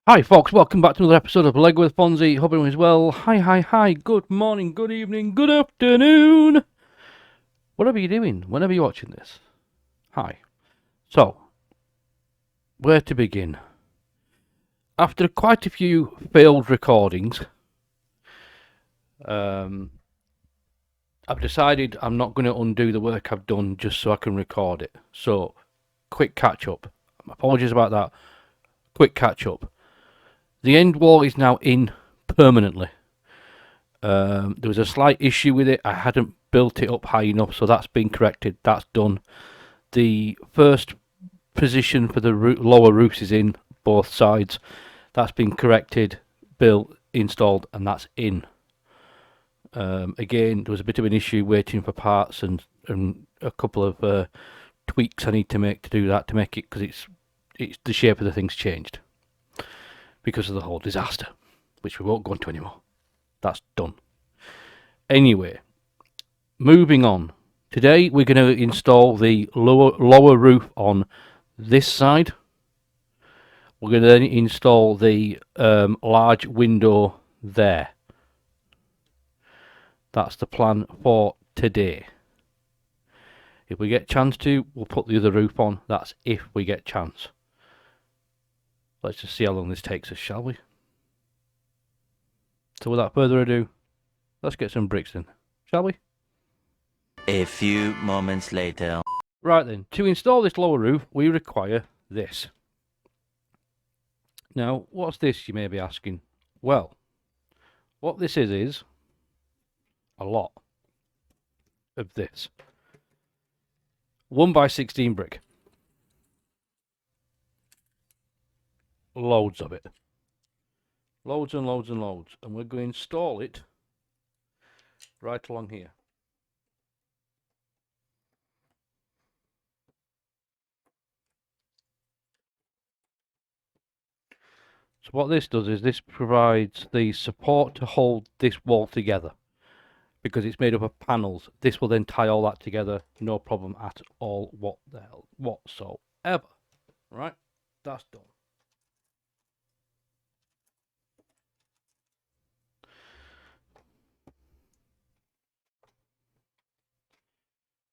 Hi folks, welcome back to another episode of Lego with Fonzie. Hope everyone's well. Hi, good morning, good evening, good afternoon. Whatever you're doing, whenever you're watching this. Hi. So, where to begin? After quite a few failed recordings, I've decided I'm not going to undo the work I've done just so I can record it. So, quick catch up. Apologies about that. Quick catch up. The end wall is now in permanently. There was a slight issue with it. I hadn't built it up high enough, so that's been corrected. That's done. The first position for the lower roofs is in both sides. That's been corrected, built, installed, and that's in. Again, there was a bit of an issue waiting for parts and a couple of tweaks I need to make to do that, to make it, because it's the shape of the thing's changed because of the whole disaster, which we won't go into anymore. That's done. Anyway, moving on. Today we're going to install the lower roof on this side. We're going to then install the large window there. That's the plan for today. If we get chance to, we'll put the other roof on. That's if we get chance. Let's just see how long this takes us, shall we? So without further ado, let's get some bricks in, shall we? A few moments later. Right then, to install this lower roof, we require this. Now, what's this, you may be asking? Well, what this is a lot of this. 1x16 brick. Loads of it. Loads and loads and loads. And we're going to install it right along here. So what this does is this provides the support to hold this wall together, because it's made up of panels. This will then tie all that together, no problem at all whatsoever. Right, that's done.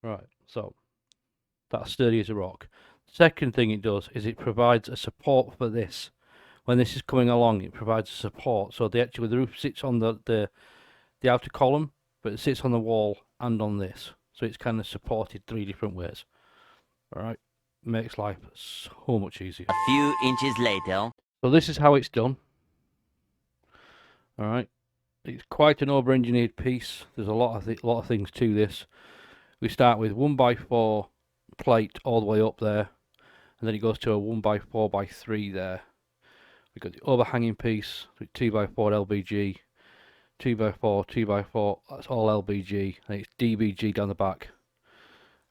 Right, so that's sturdy as a rock. Second thing it does is it provides a support for this. When this is coming along, it provides a support. So the roof sits on the outer column, but it sits on the wall and on this. So it's kind of supported three different ways. Alright, makes life so much easier. A few inches later. So this is how it's done. Alright, it's quite an over-engineered piece. There's a lot of things to this. We start with 1x4 plate all the way up there, and then it goes to a 1x4x3 there. We've got the overhanging piece, 2x4 LBG, 2x4, 2x4, that's all LBG, and it's DBG down the back.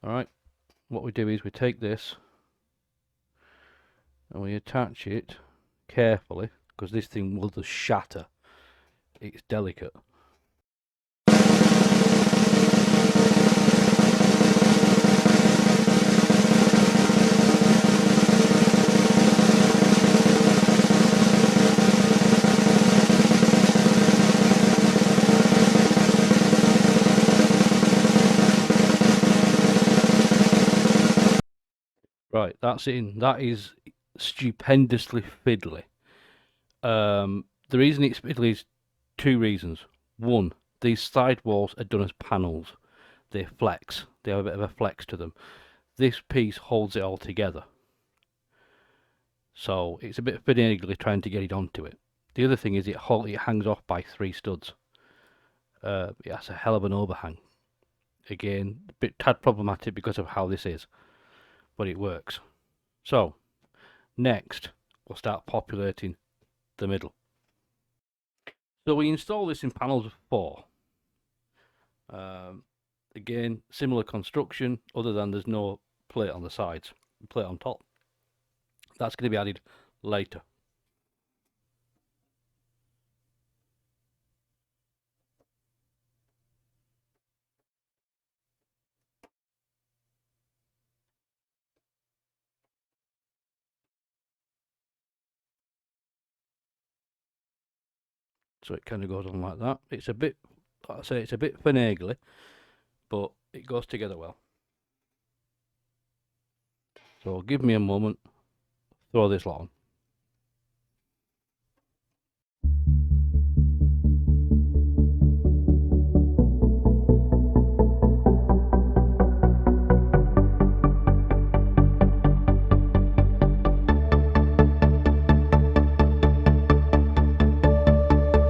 Alright, what we do is we take this and we attach it carefully, because this thing will just shatter. It's delicate. Right, that's in. That is stupendously fiddly. The reason it's fiddly is two reasons. One, these side walls are done as panels. They flex. They have a bit of a flex to them. This piece holds it all together. So it's a bit finagly trying to get it onto it. The other thing is it hangs off by 3 studs. That's a hell of an overhang. Again, a bit tad problematic because of how this is, but it works. So next, we'll start populating the middle. So we install this in panels of 4. Again, similar construction, other than there's no plate on the sides, plate on top. That's going to be added later. So it kind of goes on like that. It's a bit, like I say, it's a bit finagly, but it goes together well. So give me a moment, throw this lot on.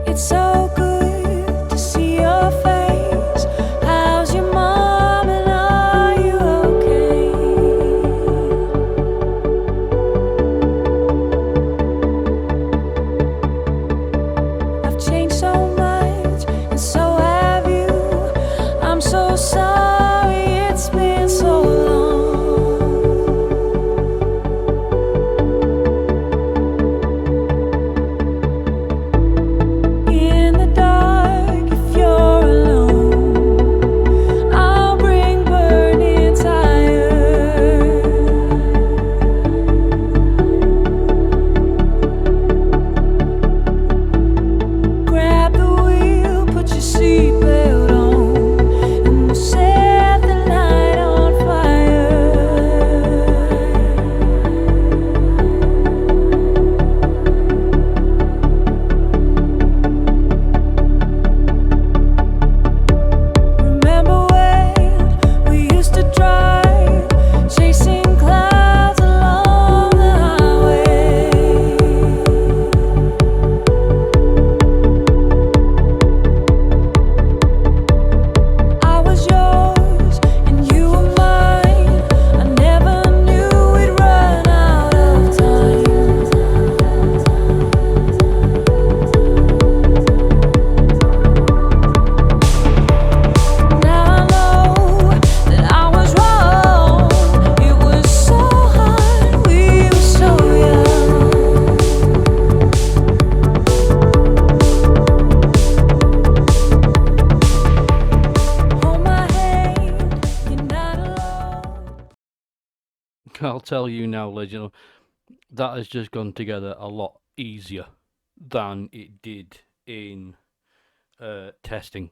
It's so good to see your face. How's your mom and are you okay? I've changed so much and so have you. I'm so sorry it's been so long. In the dark, if you're alone, I'll bring burning tires. Grab the wheel, put your seatbelt on, and we'll set the night on fire. Remember when we used to drive, chasing clouds along the highway? I was yours and you were mine. I never knew we'd run out of time. Now I know that I was wrong. It was so hard, we were so young. Hold my hand, you're not alone. I'll tell you now, legend, that has just gone together a lot easier than it did in testing.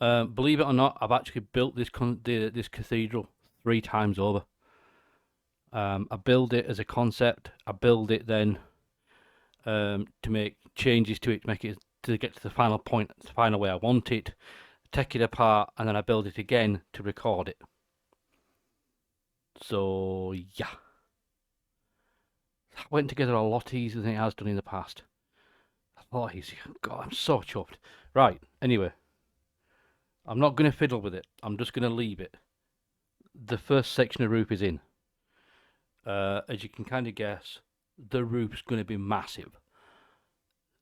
Believe it or not, I've actually built this this cathedral 3 times over. I build it as a concept. I build it then to make changes to it, to make it to get to the final point, the final way I want it. Take it apart, and then I build it again to record it. So yeah, that went together a lot easier than it has done in the past. A lot easier. God, I'm so chuffed. Right. Anyway, I'm not going to fiddle with it. I'm just going to leave it. The first section of roof is in. As you can kind of guess, the roof's going to be massive.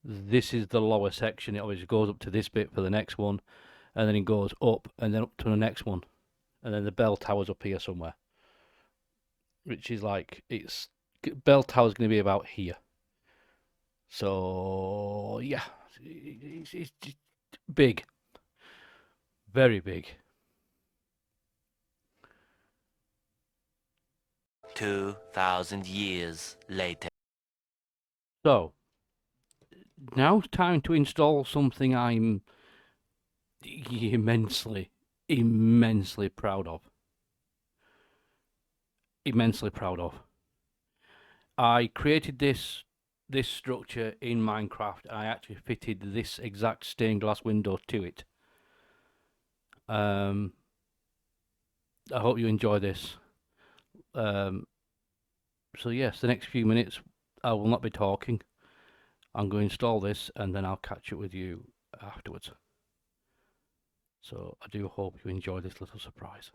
This is the lower section. It always goes up to this bit for the next one, and then it goes up and then up to the next one, and then the bell tower's up here somewhere, which is like, it's bell tower's going to be about here. So yeah, it's big, very big. 2,000 years later. So now it's time to install something I'm immensely proud of. Immensely proud of. I created this structure in Minecraft, and I actually fitted this exact stained glass window to it. I hope you enjoy this. So yes, the next few minutes I will not be talking. I'm going to install this, and then I'll catch up with you afterwards. So I do hope you enjoy this little surprise.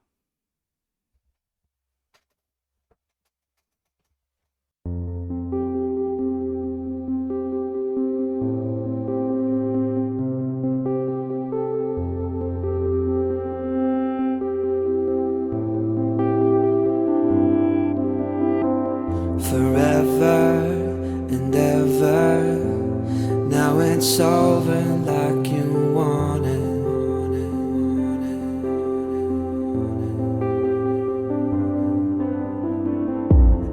Forever and ever, now it's over like you wanted.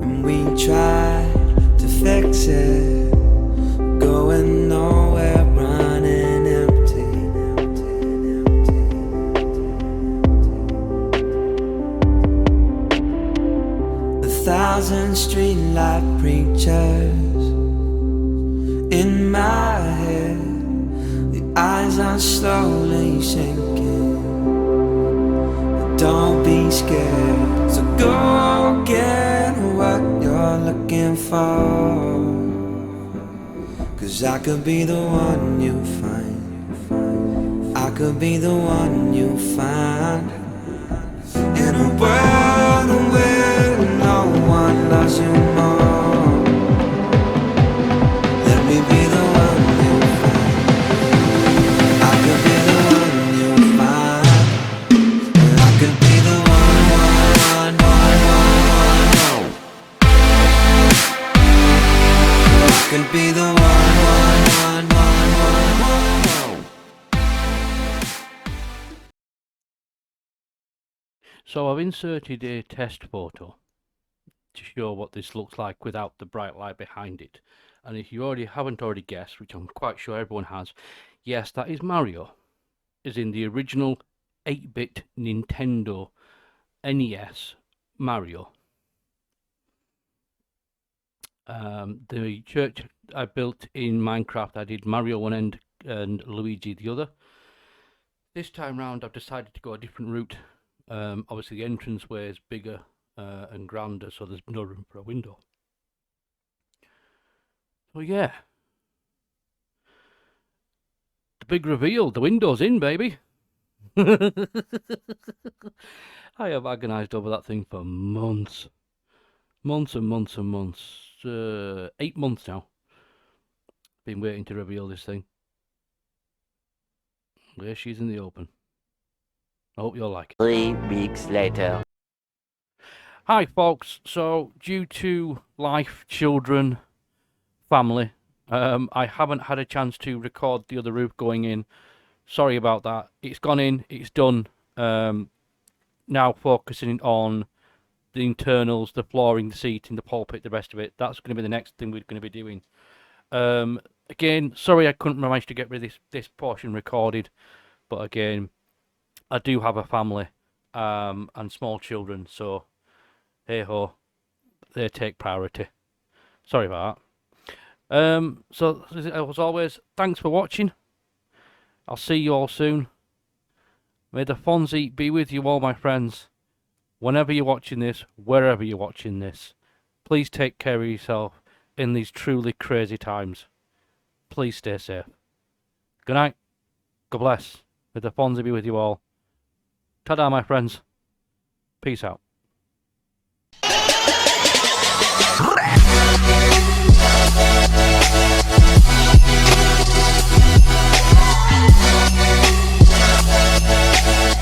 And we tried to fix it, going nowhere. down slowly sinking. Don't be scared, so go get what you're looking for. 'Cause I could be the one you find. I could be the one you find. In a world where no one loves you more, let me be the one you find. I could be the one you find. I could be the one. I could be the one. So I've inserted a test photo to show what this looks like without the bright light behind it. And if you haven't already guessed, which I'm quite sure everyone has, yes, that is Mario. Is in the original 8-bit Nintendo NES Mario. The church I built in Minecraft, I did Mario one end and Luigi the other. This time round I've decided to go a different route. Obviously the entranceway is bigger and grander, so there's no room for a window. So yeah, the big reveal, the window's in, baby. I have agonised over that thing for months. Months and months and months. 8 months now. Been waiting to reveal this thing. There she is in the open. I hope you'll like it. 3 weeks later. Hi folks, so due to life, children, family, I haven't had a chance to record the other roof going in. Sorry about that. It's gone in, it's done. Now focusing on the internals, the flooring, the seating, the pulpit, the rest of it. That's going to be the next thing we're going to be doing. Again, sorry I couldn't manage to get rid of this portion recorded, but again, I do have a family and small children, so hey ho, they take priority. Sorry about that. So as always, thanks for watching. I'll see you all soon. May the Fonzie be with you all, my friends. Whenever you're watching this, wherever you're watching this, please take care of yourself in these truly crazy times. Please stay safe. Good night. God bless. May the Fonzie be with you all. Ta-da, my friends. Peace out.